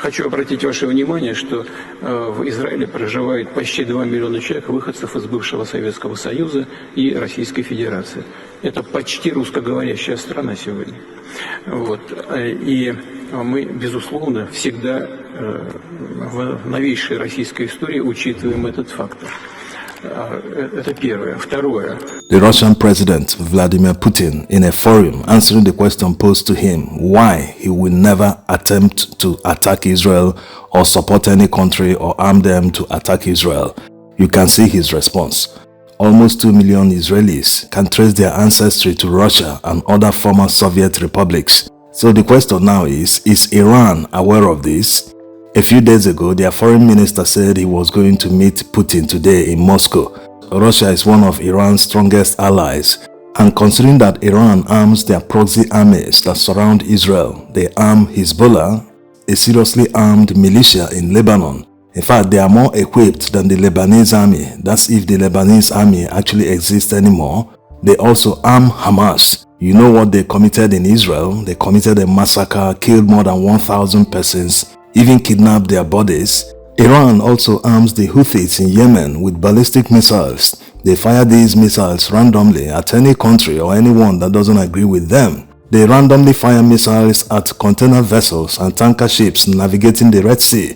Хочу обратить ваше внимание, что в Израиле проживает почти 2 миллиона человек, выходцев из бывшего Советского Союза и Российской Федерации. Это почти русскоговорящая страна сегодня. Вот. И мы, безусловно, всегда в новейшей российской истории учитываем этот фактор. Это первое. Второе. The Russian President Vladimir Putin, in a forum answering the question posed to him why he will never attempt to attack Israel or support any country or arm them to attack Israel, you can see his response. Almost 2 million Israelis can trace their ancestry to Russia and other former Soviet republics. So the question now is Iran aware of this? A few days ago, their foreign minister said he was going to meet Putin today in Moscow. Russia is one of Iran's strongest allies, and considering that Iran arms their proxy armies that surround Israel, they arm Hezbollah, a seriously armed militia in Lebanon. In fact, they are more equipped than the Lebanese army. That's if the Lebanese army actually exists anymore. They also arm Hamas. You know what they committed in Israel? They committed a massacre, killed more than 1,000 persons, even kidnapped their bodies. Iran also arms the Houthis in Yemen with ballistic missiles. They fire these missiles randomly at any country or anyone that doesn't agree with them. They randomly fire missiles at container vessels and tanker ships navigating the Red Sea.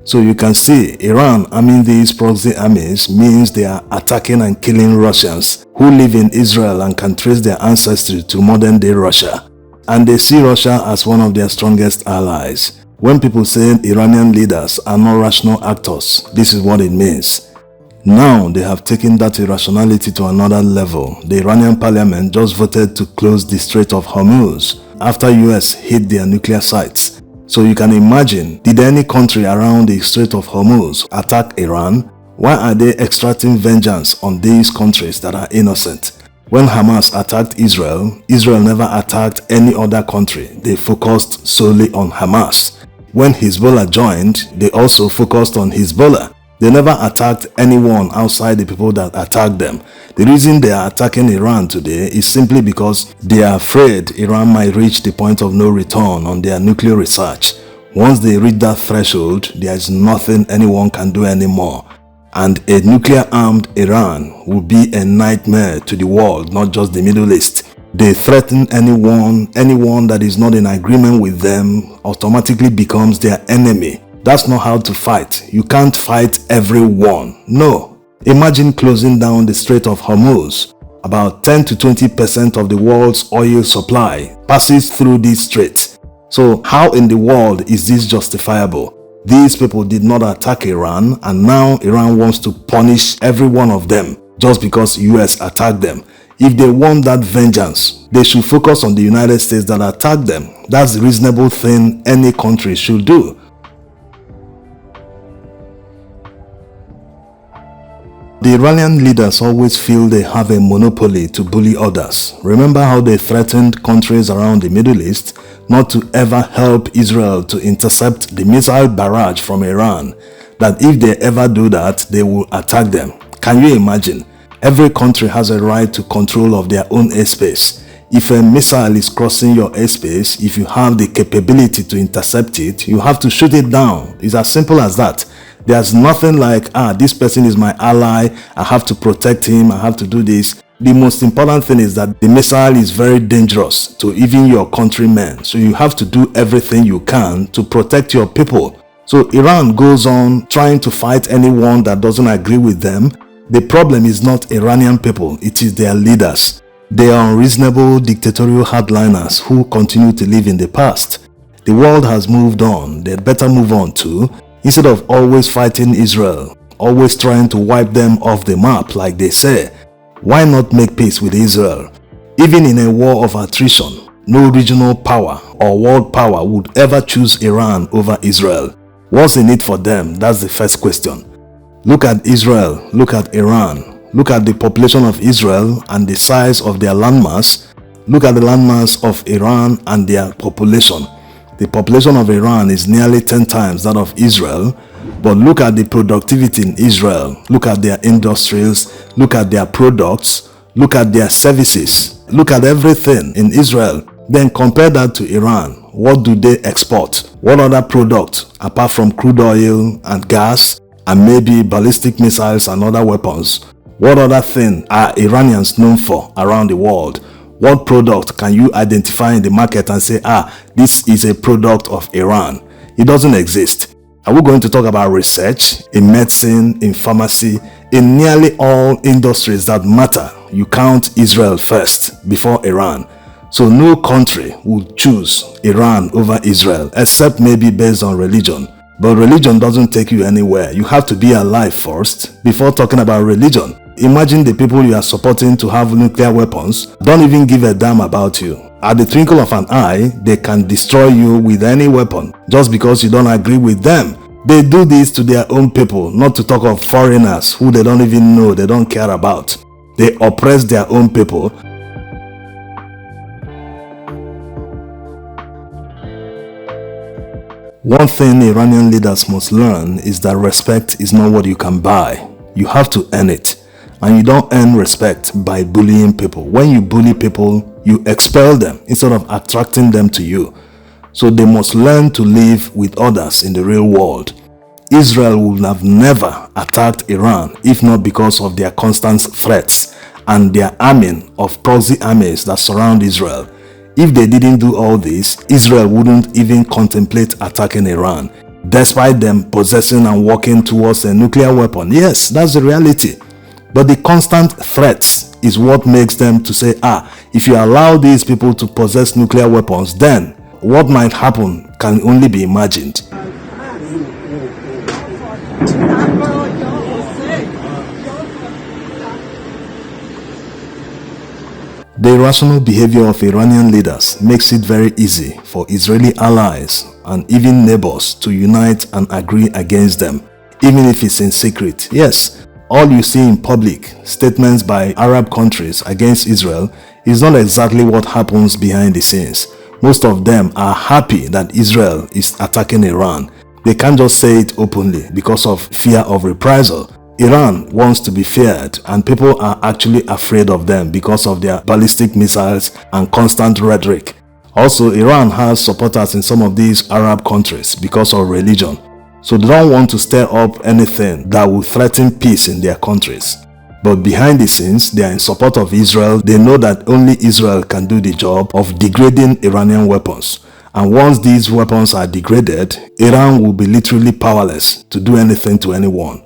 So you can see Iran arming these proxy armies means they are attacking and killing Russians who live in Israel and can trace their ancestry to modern-day Russia. And they see Russia as one of their strongest allies. When people say Iranian leaders are not rational actors, this is what it means. Now they have taken that irrationality to another level. The Iranian parliament just voted to close the Strait of Hormuz after US hit their nuclear sites. So you can imagine, did any country around the Strait of Hormuz attack Iran? Why are they extracting vengeance on these countries that are innocent? When Hamas attacked Israel, Israel never attacked any other country. They focused solely on Hamas. When Hezbollah joined, they also focused on Hezbollah. They never attacked anyone outside the people that attacked them. The reason they are attacking Iran today is simply because they are afraid Iran might reach the point of no return on their nuclear research. Once they reach that threshold, there is nothing anyone can do anymore. And a nuclear-armed Iran will be a nightmare to the world, not just the Middle East. They threaten anyone that is not in agreement with them automatically becomes their enemy. That's not how to fight. You can't fight everyone. No. Imagine closing down the Strait of Hormuz. About 10 to 20% of the world's oil supply passes through this strait. So how in the world is this justifiable? These people did not attack Iran, and now Iran wants to punish every one of them just because US attacked them. If they want that vengeance, they should focus on the United States that attacked them. That's the reasonable thing any country should do. The Iranian leaders always feel they have a monopoly to bully others. Remember how they threatened countries around the Middle East not to ever help Israel to intercept the missile barrage from Iran, that if they ever do that, they will attack them. Can you imagine? Every country has a right to control of their own airspace. If a missile is crossing your airspace, if you have the capability to intercept it, you have to shoot it down. It's as simple as that. There's nothing like, this person is my ally, I have to protect him, I have to do this. The most important thing is that the missile is very dangerous to even your countrymen. So you have to do everything you can to protect your people. So Iran goes on trying to fight anyone that doesn't agree with them. The problem is not Iranian people, it is their leaders. They are unreasonable dictatorial hardliners who continue to live in the past. The world has moved on, they'd better move on too. Instead of always fighting Israel, always trying to wipe them off the map like they say, why not make peace with Israel? Even in a war of attrition, no regional power or world power would ever choose Iran over Israel. What's in it for them? That's the first question. Look at Israel, look at Iran, look at the population of Israel and the size of their landmass. Look at the landmass of Iran and their population. The population of Iran is nearly 10 times that of Israel, but look at the productivity in Israel, look at their industries, look at their products, look at their services, look at everything in Israel. Then compare that to Iran, What do they export? What other products, apart from crude oil and gas, and maybe ballistic missiles and other weapons? What other thing are Iranians known for around the world? What product can you identify in the market and say, this is a product of Iran? It doesn't exist. Are we going to talk about research in medicine, in pharmacy, in nearly all industries that matter? You count Israel first before Iran. So no country would choose Iran over Israel, except maybe based on religion. But religion doesn't take you anywhere. You have to be alive first before talking about religion. Imagine the people you are supporting to have nuclear weapons don't even give a damn about you. At the twinkle of an eye, they can destroy you with any weapon just because you don't agree with them. They do this to their own people, not to talk of foreigners who they don't even know, they don't care about. They oppress their own people. One thing Iranian leaders must learn is that respect is not what you can buy. You have to earn it. And you don't earn respect by bullying people. When you bully people, you expel them instead of attracting them to you. So they must learn to live with others in the real world. Israel would have never attacked Iran if not because of their constant threats and their arming of proxy armies that surround Israel. If they didn't do all this, Israel wouldn't even contemplate attacking Iran, despite them possessing and working towards a nuclear weapon. Yes, that's the reality. But the constant threats is what makes them to say, if you allow these people to possess nuclear weapons, then what might happen can only be imagined. The irrational behavior of Iranian leaders makes it very easy for Israeli allies and even neighbors to unite and agree against them, even if it's in secret. Yes, all you see in public statements by Arab countries against Israel is not exactly what happens behind the scenes. Most of them are happy that Israel is attacking Iran. They can't just say it openly because of fear of reprisal. Iran wants to be feared, and people are actually afraid of them because of their ballistic missiles and constant rhetoric. Also, Iran has supporters in some of these Arab countries because of religion. So they don't want to stir up anything that will threaten peace in their countries. But behind the scenes, they are in support of Israel. They know that only Israel can do the job of degrading Iranian weapons. And once these weapons are degraded, Iran will be literally powerless to do anything to anyone.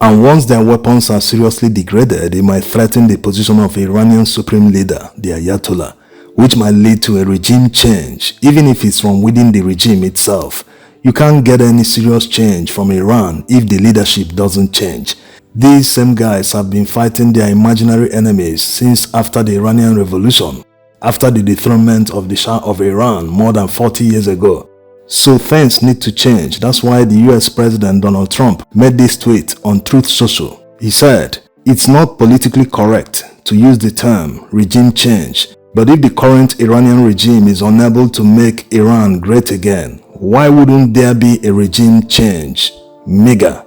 And once their weapons are seriously degraded, it might threaten the position of Iranian supreme leader, the Ayatollah, which might lead to a regime change, even if it's from within the regime itself. You can't get any serious change from Iran if the leadership doesn't change. These same guys have been fighting their imaginary enemies since after the Iranian Revolution, after the dethronement of the Shah of Iran more than 40 years ago. So things need to change. That's why the US President Donald Trump made this tweet on Truth Social. He said, "It's not politically correct to use the term regime change, but if the current Iranian regime is unable to make Iran great again, why wouldn't there be a regime change? Mega."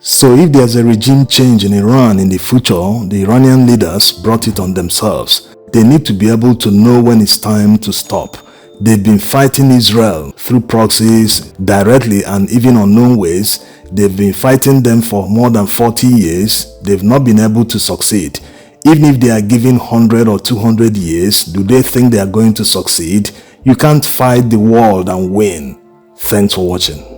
So if there's a regime change in Iran in the future, the Iranian leaders brought it on themselves. They need to be able to know when it's time to stop. They've been fighting Israel through proxies, directly and even unknown ways. They've been fighting them for more than 40 years. They've not been able to succeed. Even if they are given 100 or 200 years, do they think they are going to succeed? You can't fight the world and win. Thanks for watching.